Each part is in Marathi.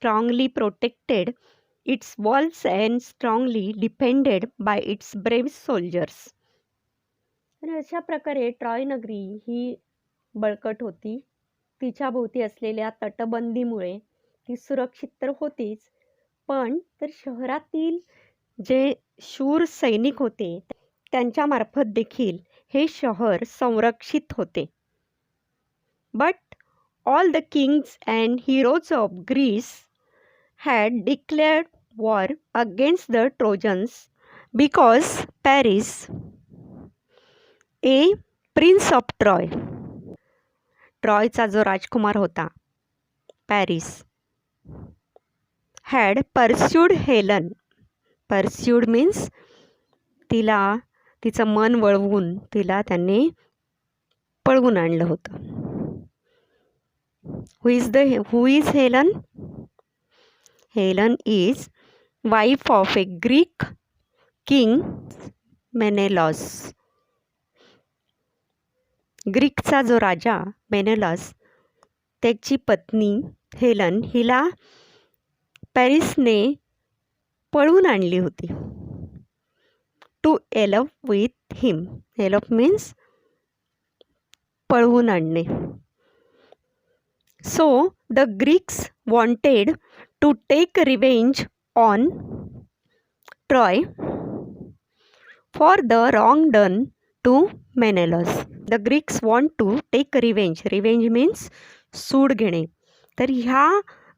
strongly protected its walls and strongly defended by its brave soldiers. आणि अशा प्रकारे ट्रॉय नगरी ही बळकट होती. तिच्या भोवती असलेल्या तटबंदीमुळे ती सुरक्षित तर होतीच, पण तर शहरातील जे शूर सैनिक होते त्यांच्यामार्फत देखील हे शहर संरक्षित होते. But all the kings and heroes of Greece had declared war against the Trojans because Paris, a prince of Troy, ट्रॉयचा जो राजकुमार होता Paris, had pursued Helen. Pursued means तिला तिचं मन वळवून तिला त्यांनी पळवून आणलं होतं. Who is Helen? Helen is wife of a Greek king Menelaus. ग्रीकचा जो राजा मेनेलस त्याची पत्नी हेलन हिला पॅरिसने पळवून आणली होती. To elope with him. Elope means पळवून आणणे. So the Greeks wanted to take revenge on Troy for the wrong done to Menelaus. The Greeks want to take revenge. Revenge means सूड घेणे. तर ह्या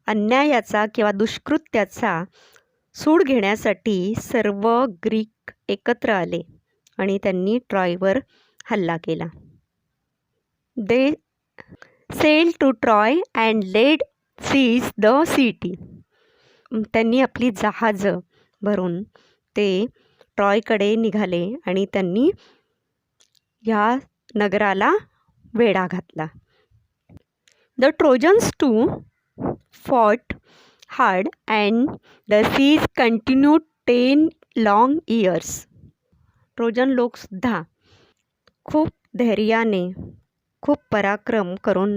अन्यायाचा किंवा दुष्कृत्याचा सूड घेण्यासाठी सर्व ग्रीक एकत्र आले आणि त्यांनी ट्रॉयवर हल्ला केला. They sailed to Troy and laid siege the city. त्यांनी आपली जहाजं भरून ते ट्रॉयकडे निघाले आणि त्यांनी ह्या नगराला वेढा घातला. The Trojans too fought hard and the siege continued 10 long years. Trojan लोकसुद्धा खूप धैर्याने खूप पराक्रम करून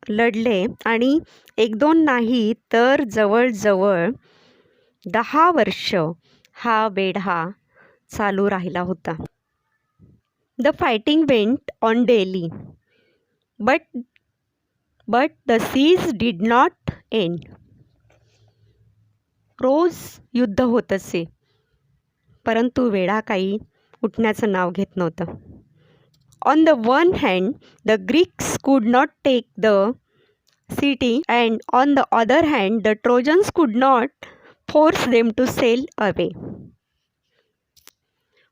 लढले आणि 1-2 नाही तर जवळजवळ 10 वर्ष हा वेढा चालू राहिला होता. The fighting went on daily but the siege did not end. रोज युद्ध होत असे परंतु वेढा काही उठण्याचं नाव घेत नव्हतं. On the one hand, the Greeks could not take the city, and on the other hand, the Trojans could not force them to sail away.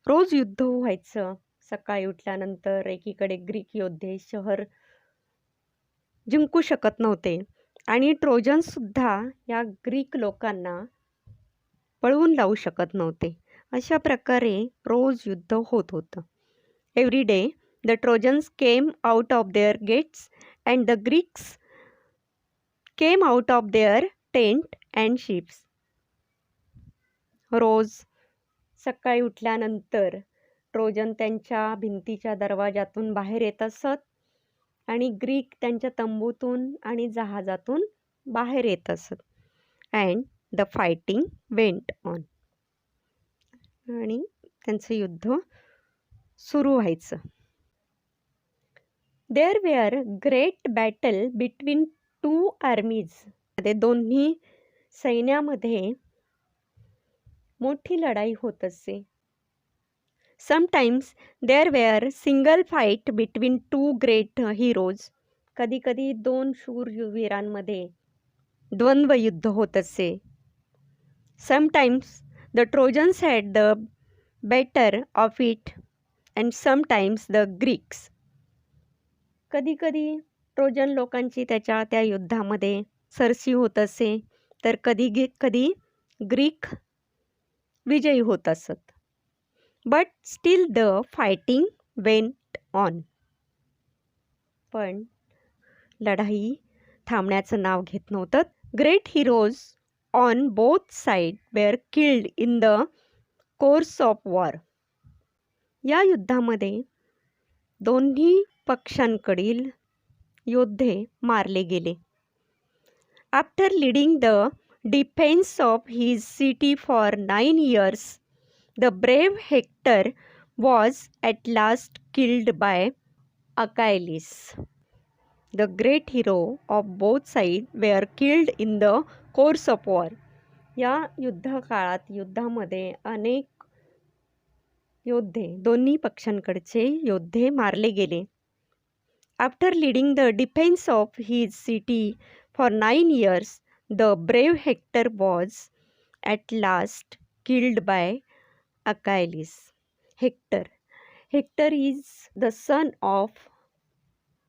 रोज युद्ध व्हायचं. सकाळी उठल्यानंतर एकीकडे ग्रीक योद्धे शहर जिंकू शकत नव्हते आणि ट्रोजन्ससुद्धा या ग्रीक लोकांना पळवून लावू शकत नव्हते. अशा प्रकारे रोज युद्ध होत होतं. Every day the Trojans came out of their gates and the Greeks came out of their tent and ships. रोज सकाळी उठल्यानंतर ट्रोजन त्यांच्या भिंतीच्या दरवाजातून बाहेर येत असत आणि ग्रीक त्यांच्या तंबूतून आणि जहाजातून बाहेर येत असत. And the fighting went on. आणि त्यांचं युद्ध सुरू व्हायचं. There were great battle between two armies. दोन्ही सैन्यामध्ये मोठी लढाई होत असे. Sometimes there were single fight between two great heroes. कधी कधी 2 शूरवीरांमध्ये द्वंद्व युद्ध होत असे. Sometimes the Trojans had the better of it and sometimes the Greeks. कधी कधी ट्रोजन लोकांची त्या युद्धामध्ये सरशी होत असे तर कधी कधी ग्रीक विजयी होत असत. But still the fighting went on. पण लढाई थांबण्याचं नाव घेत नव्हतं. Great heroes on both side were killed in the course of war. या युद्धामध्ये दोन्ही पक्षांकडील योद्धे मारले गेले. After leading the defense of his city for 9 years, the brave Hector was at last killed by Achilles. The great hero of both sides were killed in the course of war. या युद्धामध्ये अनेक योद्धे दोन्ही पक्षांकडचे योद्धे मारले गेले. After leading the defense of his city for 9 years, the brave Hector was at last killed by Achilles. Hector is the son of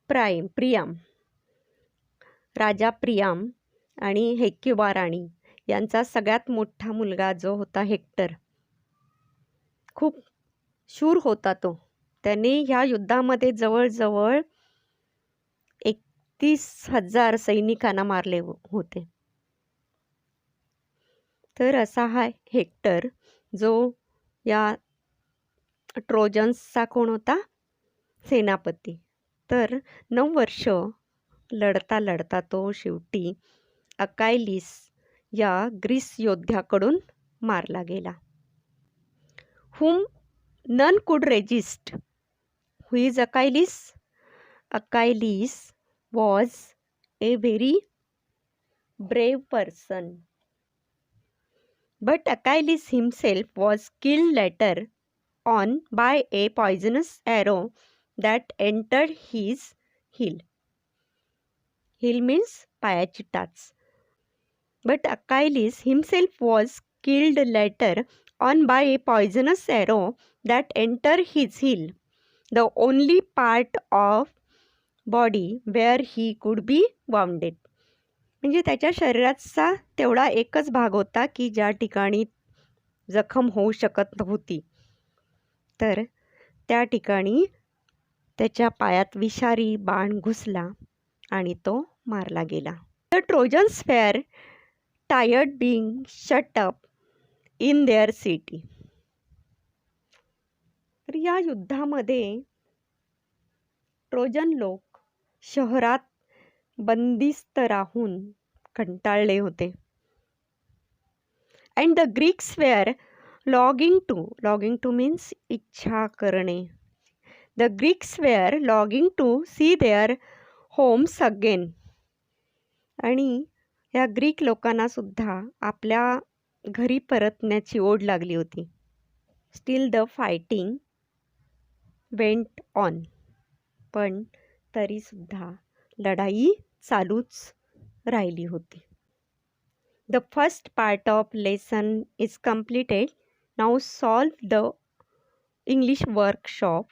Priam, Raja Priam आणि हेक्युबा राणी यांचा सगळ्यात मोठा मुलगा जो होता हेक्टर. खूप शूर होता तो. त्याने ह्या युद्धामध्ये जवळजवळ 31,000 सैनिकांना मारले होते. तर असा हा हेक्टर जो या ट्रोजन्सचा कोण होता? सेनापती. तर 9 वर्ष लढता लढता तो शेवटी अकायलिस या ग्रीस योद्ध्याकडून मारला गेला. whom none could resist. Who is Achilles? Achilles was a very brave person. But Achilles himself was killed later on by a poisonous arrow that entered his heel. Heel means पायाची टाच. But Achilles himself was killed later on by a poisonous arrow that entered his heel, the only part of body where he could be wounded. म्हणजे त्याच्या शरीराचा तेवढा एकच भाग होता की ज्या ठिकाणी जखम होऊ शकत नव्हती. तर त्या ठिकाणी त्याच्या पायात विषारी बाण घुसला आणि तो मारला गेला. The Trojans were tired being shut up in their city. तर या युद्धामध्ये ट्रोजन लोक शहरात बंदिस्त राहून कंटाळले होते. And the Greeks were longing to means इच्छा करणे. The Greeks were longing to see their homes again. आणि या ग्रीक लोकांना सुद्धा आपल्या घरी परतण्याची ओढ लागली होती. Still the fighting went on. पण तरी सुद्धा लढाई चालूच राहिली होती. The first part of lesson is completed. Now solve the English workshop.